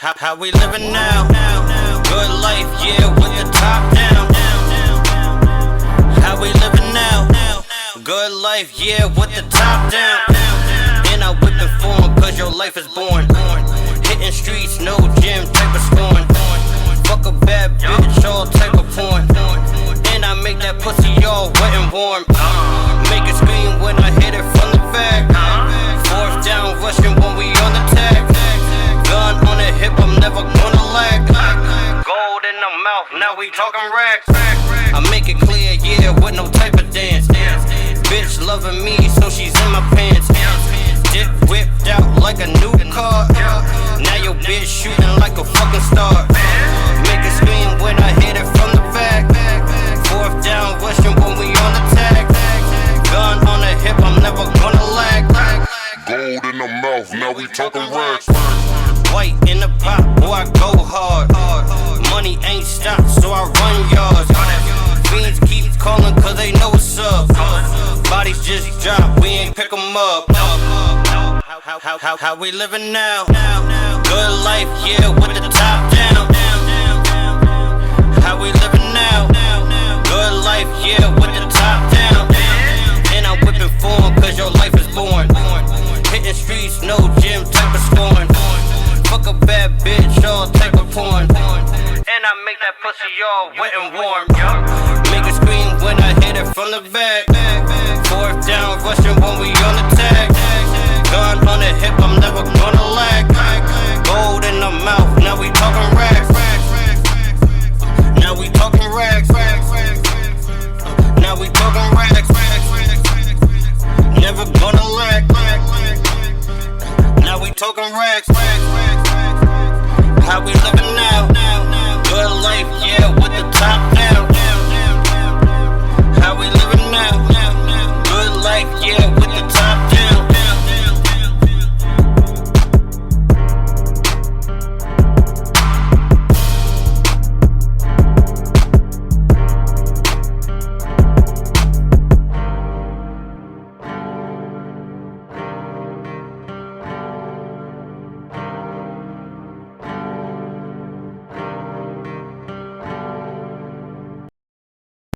How we living now? Good life, yeah, with the top down. How we living now? Good life, yeah, with the top down. And I whip it for 'em, cause your life is born. Hitting streets, no gym, type of scorn. Fuck a bad bitch, all type of porn. And I make that pussy all wet and warm. Make it scream when I hit it from the back. Fourth down, rushing when we on the tag. Gun on the hip, I'm never gonna lag. Gold in the mouth, now we talking racks. I make it clear, yeah, with no type of dance. Bitch loving me, so she's in my pants. Dick whipped out like a new car. Now your bitch shooting like a fucking star. Make it scream when I hit it from the back. Fourth down, rushing when we on the tag. Gun on the hip, I'm never gonna lag. Gold in the mouth, now we talking racks. White in the pot, boy, I go hard. Money ain't stopped, so I run yards. Fiends keep calling cause they know what's up. Bodies just drop, we ain't pick 'em up. How we living now? Good life, yeah, with the top down. How we living now? Good life, yeah, with the top down. And I'm whipping for 'em cause your life is born. Hitting streets, no gym, type of scorn. Fuck a bad bitch, all type of porn. And I make that pussy all wet and warm. Make it scream when I hit it from the back. Fourth down, rushing when we on the tag. Gun on the hip, I'm never gonna lag. Gold in the mouth, now we talking racks. Now we talking racks. Now we talking racks. Never gonna lag. Now we talking racks. How we living now? Good life, yeah, with the top down. How we living now? Good life, yeah.